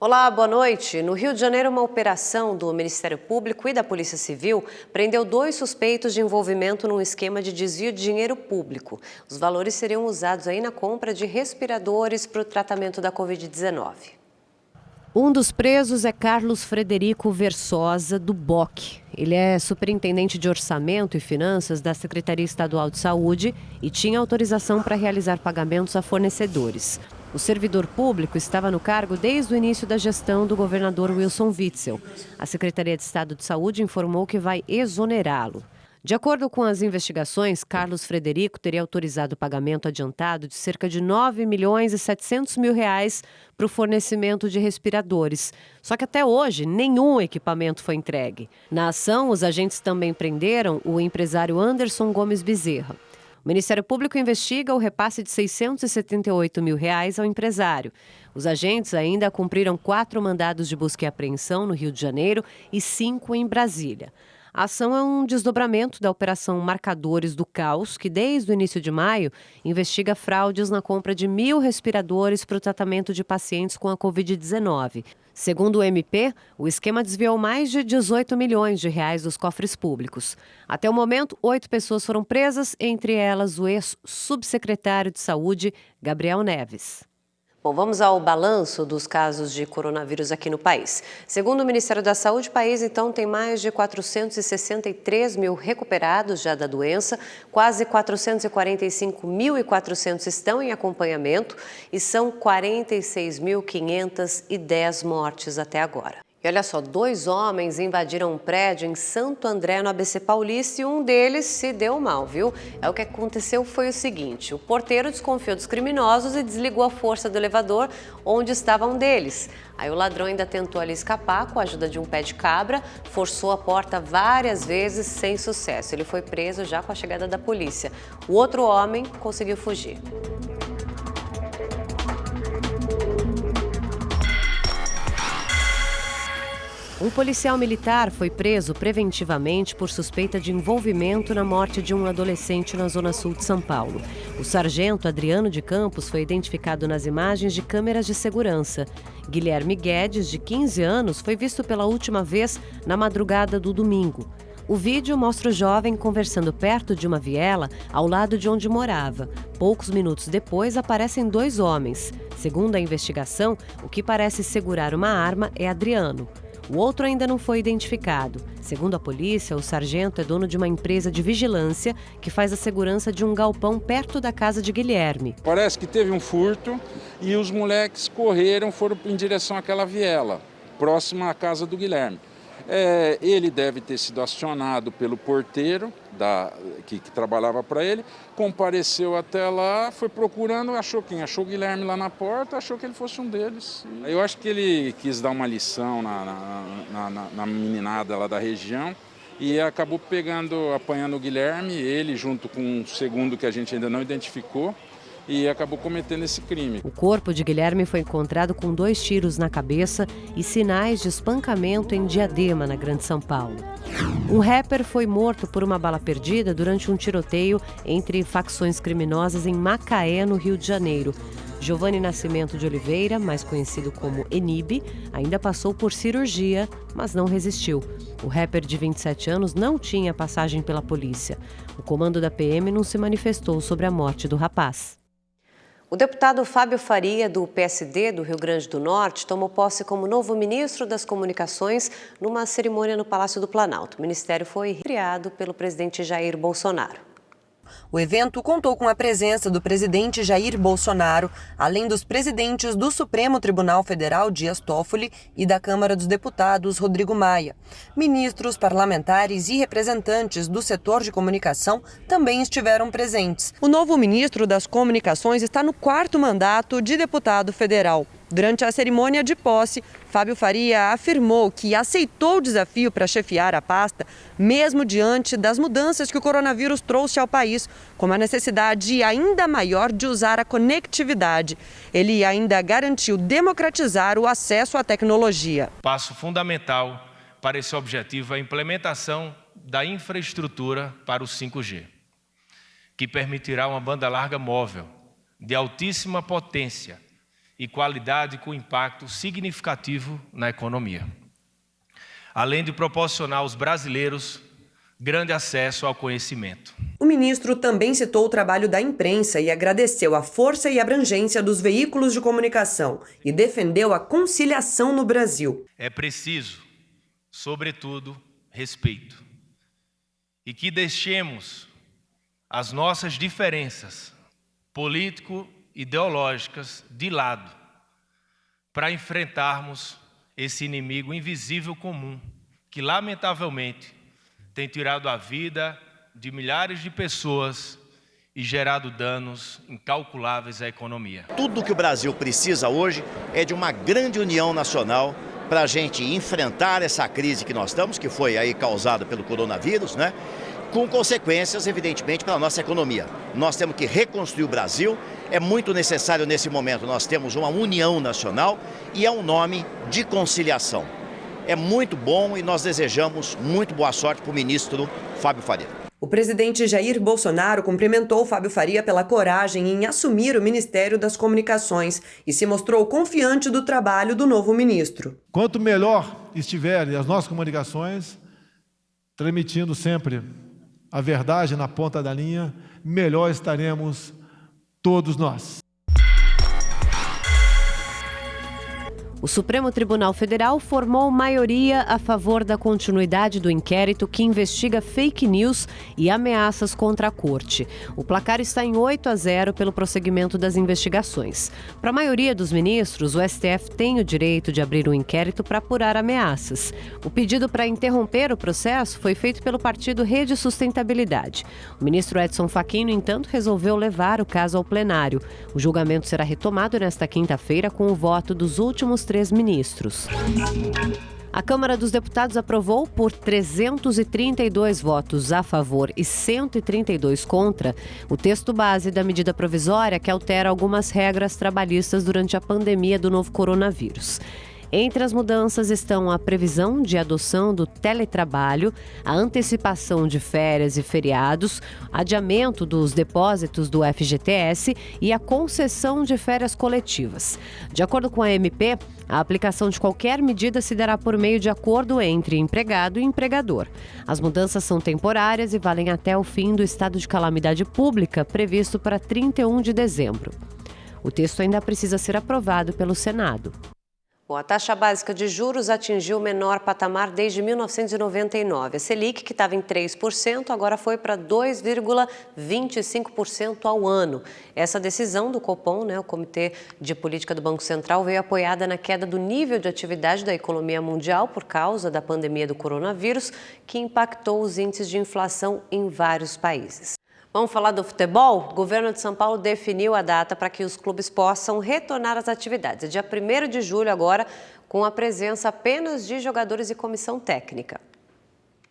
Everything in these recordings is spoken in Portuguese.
Olá, boa noite. No Rio de Janeiro, uma operação do Ministério Público e da Polícia Civil prendeu 2 suspeitos de envolvimento num esquema de desvio de dinheiro público. Os valores seriam usados aí na compra de respiradores para o tratamento da Covid-19. Um dos presos é Carlos Frederico Versosa, do BOC. Ele é superintendente de Orçamento e Finanças da Secretaria Estadual de Saúde e tinha autorização para realizar pagamentos a fornecedores. O servidor público estava no cargo desde o início da gestão do governador Wilson Witzel. A Secretaria de Estado de Saúde informou que vai exonerá-lo. De acordo com as investigações, Carlos Frederico teria autorizado o pagamento adiantado de cerca de R$ 9.700.000 para o fornecimento de respiradores. Só que até hoje, nenhum equipamento foi entregue. Na ação, os agentes também prenderam o empresário Anderson Gomes Bezerra. O Ministério Público investiga o repasse de R$ 678.000 ao empresário. Os agentes ainda cumpriram 4 mandados de busca e apreensão no Rio de Janeiro e 5 em Brasília. A ação é um desdobramento da Operação Marcadores do Caos, que desde o início de maio investiga fraudes na compra de 1.000 respiradores para o tratamento de pacientes com a Covid-19. Segundo o MP, o esquema desviou mais de R$ 18 milhões dos cofres públicos. Até o momento, 8 pessoas foram presas, entre elas o ex-subsecretário de Saúde, Gabriel Neves. Bom, vamos ao balanço dos casos de coronavírus aqui no país. Segundo o Ministério da Saúde, o país, então, tem mais de 463 mil recuperados já da doença, quase 445.400 estão em acompanhamento e são 46.510 mortes até agora. E olha só, 2 homens invadiram um prédio em Santo André, no ABC Paulista, e um deles se deu mal, viu? O que aconteceu foi o seguinte: o porteiro desconfiou dos criminosos e desligou a força do elevador onde estava um deles. Aí o ladrão ainda tentou ali escapar com a ajuda de um pé de cabra, forçou a porta várias vezes sem sucesso. Ele foi preso já com a chegada da polícia. O outro homem conseguiu fugir. Um policial militar foi preso preventivamente por suspeita de envolvimento na morte de um adolescente na zona sul de São Paulo. O sargento Adriano de Campos foi identificado nas imagens de câmeras de segurança. Guilherme Guedes, de 15 anos, foi visto pela última vez na madrugada do domingo. O vídeo mostra o jovem conversando perto de uma viela ao lado de onde morava. Poucos minutos depois, aparecem 2 homens. Segundo a investigação, o que parece segurar uma arma é Adriano. O outro ainda não foi identificado. Segundo a polícia, o sargento é dono de uma empresa de vigilância que faz a segurança de um galpão perto da casa de Guilherme. Parece que teve um furto e os moleques foram em direção àquela viela, próxima à casa do Guilherme. Ele deve ter sido acionado pelo porteiro que trabalhava para ele, compareceu até lá, foi procurando, achou quem? Achou o Guilherme lá na porta, achou que ele fosse um deles. Eu acho que ele quis dar uma lição na meninada lá da região e acabou apanhando o Guilherme, ele junto com um segundo que a gente ainda não identificou, e acabou cometendo esse crime. O corpo de Guilherme foi encontrado com 2 tiros na cabeça e sinais de espancamento em Diadema, na Grande São Paulo. Um rapper foi morto por uma bala perdida durante um tiroteio entre facções criminosas em Macaé, no Rio de Janeiro. Giovanni Nascimento de Oliveira, mais conhecido como Enibe, ainda passou por cirurgia, mas não resistiu. O rapper de 27 anos não tinha passagem pela polícia. O comando da PM não se manifestou sobre a morte do rapaz. O deputado Fábio Faria, do PSD do Rio Grande do Norte, tomou posse como novo ministro das Comunicações numa cerimônia no Palácio do Planalto. O ministério foi criado pelo presidente Jair Bolsonaro. O evento contou com a presença do presidente Jair Bolsonaro, além dos presidentes do Supremo Tribunal Federal, Dias Toffoli, e da Câmara dos Deputados, Rodrigo Maia. Ministros, parlamentares e representantes do setor de comunicação também estiveram presentes. O novo ministro das Comunicações está no 4º mandato de deputado federal. Durante a cerimônia de posse, Fábio Faria afirmou que aceitou o desafio para chefiar a pasta, mesmo diante das mudanças que o coronavírus trouxe ao país, como a necessidade ainda maior de usar a conectividade. Ele ainda garantiu democratizar o acesso à tecnologia. Passo fundamental para esse objetivo é a implementação da infraestrutura para o 5G, que permitirá uma banda larga móvel de altíssima potência e qualidade com impacto significativo na economia, além de proporcionar aos brasileiros grande acesso ao conhecimento. O ministro também citou o trabalho da imprensa e agradeceu a força e abrangência dos veículos de comunicação e defendeu a conciliação no Brasil. É preciso, sobretudo, respeito e que deixemos as nossas diferenças político-ideológicas de lado para enfrentarmos esse inimigo invisível comum que, lamentavelmente, tem tirado a vida de milhares de pessoas e gerado danos incalculáveis à economia. Tudo que o Brasil precisa hoje é de uma grande união nacional para a gente enfrentar essa crise que nós estamos, que foi aí causada pelo coronavírus, né? Com consequências, evidentemente, para a nossa economia. Nós temos que reconstruir o Brasil, é muito necessário nesse momento nós temos uma união nacional e é um nome de conciliação. É muito bom e nós desejamos muito boa sorte para o ministro Fábio Faria. O presidente Jair Bolsonaro cumprimentou Fábio Faria pela coragem em assumir o Ministério das Comunicações e se mostrou confiante do trabalho do novo ministro. Quanto melhor estiverem as nossas comunicações, transmitindo sempre a verdade na ponta da linha, melhor estaremos todos nós. O Supremo Tribunal Federal formou maioria a favor da continuidade do inquérito que investiga fake news e ameaças contra a corte. O placar está em 8-0 pelo prosseguimento das investigações. Para a maioria dos ministros, o STF tem o direito de abrir um inquérito para apurar ameaças. O pedido para interromper o processo foi feito pelo partido Rede Sustentabilidade. O ministro Edson Fachin, no entanto, resolveu levar o caso ao plenário. O julgamento será retomado nesta quinta-feira com o voto dos últimos 3 ministros. A Câmara dos Deputados aprovou por 332 votos a favor e 132 contra o texto base da medida provisória que altera algumas regras trabalhistas durante a pandemia do novo coronavírus. Entre as mudanças estão a previsão de adoção do teletrabalho, a antecipação de férias e feriados, adiamento dos depósitos do FGTS e a concessão de férias coletivas. De acordo com a MP, a aplicação de qualquer medida se dará por meio de acordo entre empregado e empregador. As mudanças são temporárias e valem até o fim do estado de calamidade pública, previsto para 31 de dezembro. O texto ainda precisa ser aprovado pelo Senado. Bom, a taxa básica de juros atingiu o menor patamar desde 1999. A Selic, que estava em 3%, agora foi para 2,25% ao ano. Essa decisão do Copom, o Comitê de Política do Banco Central, veio apoiada na queda do nível de atividade da economia mundial por causa da pandemia do coronavírus, que impactou os índices de inflação em vários países. Vamos falar do futebol? O governo de São Paulo definiu a data para que os clubes possam retornar às atividades. É dia 1º de julho agora, com a presença apenas de jogadores e comissão técnica.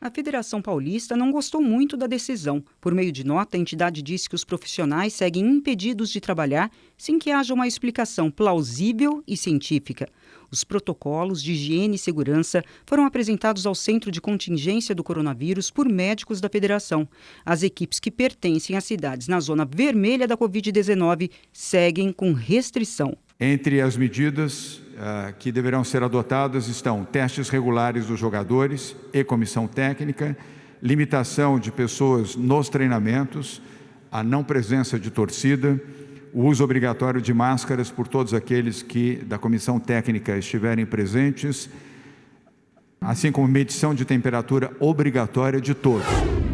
A Federação Paulista não gostou muito da decisão. Por meio de nota, a entidade disse que os profissionais seguem impedidos de trabalhar sem que haja uma explicação plausível e científica. Os protocolos de higiene e segurança foram apresentados ao Centro de Contingência do Coronavírus por médicos da Federação. As equipes que pertencem às cidades na zona vermelha da Covid-19 seguem com restrição. Entre as medidas que deverão ser adotadas estão testes regulares dos jogadores e comissão técnica, limitação de pessoas nos treinamentos, a não presença de torcida, o uso obrigatório de máscaras por todos aqueles que da comissão técnica estiverem presentes, assim como medição de temperatura obrigatória de todos.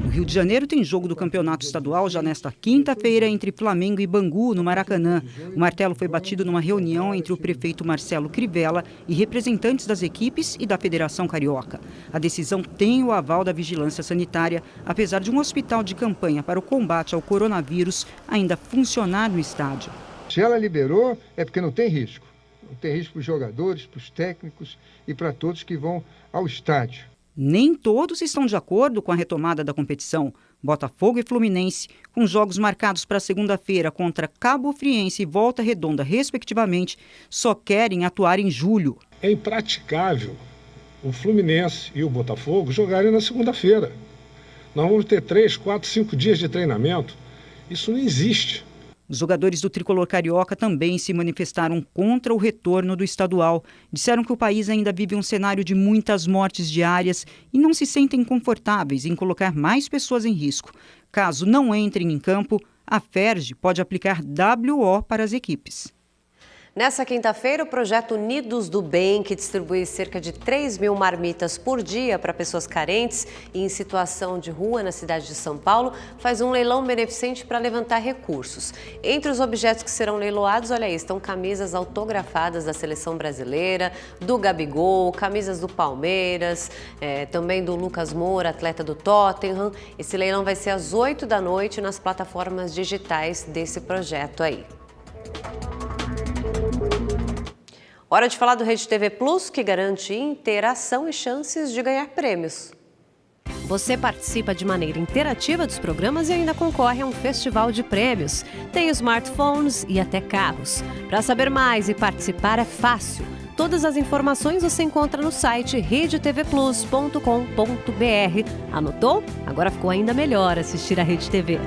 No Rio de Janeiro tem jogo do campeonato estadual já nesta quinta-feira entre Flamengo e Bangu, no Maracanã. O martelo foi batido numa reunião entre o prefeito Marcelo Crivella e representantes das equipes e da Federação Carioca. A decisão tem o aval da vigilância sanitária, apesar de um hospital de campanha para o combate ao coronavírus ainda funcionar no estádio. Se ela liberou, é porque não tem risco. Não tem risco para os jogadores, para os técnicos e para todos que vão ao estádio. Nem todos estão de acordo com a retomada da competição. Botafogo e Fluminense, com jogos marcados para segunda-feira contra Cabo Friense e Volta Redonda, respectivamente, só querem atuar em julho. É impraticável o Fluminense e o Botafogo jogarem na segunda-feira. Nós vamos ter 3, 4, 5 dias de treinamento. Isso não existe. Os jogadores do tricolor carioca também se manifestaram contra o retorno do estadual. Disseram que o país ainda vive um cenário de muitas mortes diárias e não se sentem confortáveis em colocar mais pessoas em risco. Caso não entrem em campo, a FERJ pode aplicar WO para as equipes. Nessa quinta-feira, o projeto Unidos do Bem, que distribui cerca de 3.000 marmitas por dia para pessoas carentes e em situação de rua na cidade de São Paulo, faz um leilão beneficente para levantar recursos. Entre os objetos que serão leiloados, olha aí, estão camisas autografadas da Seleção Brasileira, do Gabigol, camisas do Palmeiras, também do Lucas Moura, atleta do Tottenham. Esse leilão vai ser às 8 da noite nas plataformas digitais desse projeto aí. Hora de falar do Rede TV Plus, que garante interação e chances de ganhar prêmios. Você participa de maneira interativa dos programas e ainda concorre a um festival de prêmios. Tem smartphones e até carros. Para saber mais e participar é fácil. Todas as informações você encontra no site redetvplus.com.br. Anotou? Agora ficou ainda melhor assistir a Rede TV.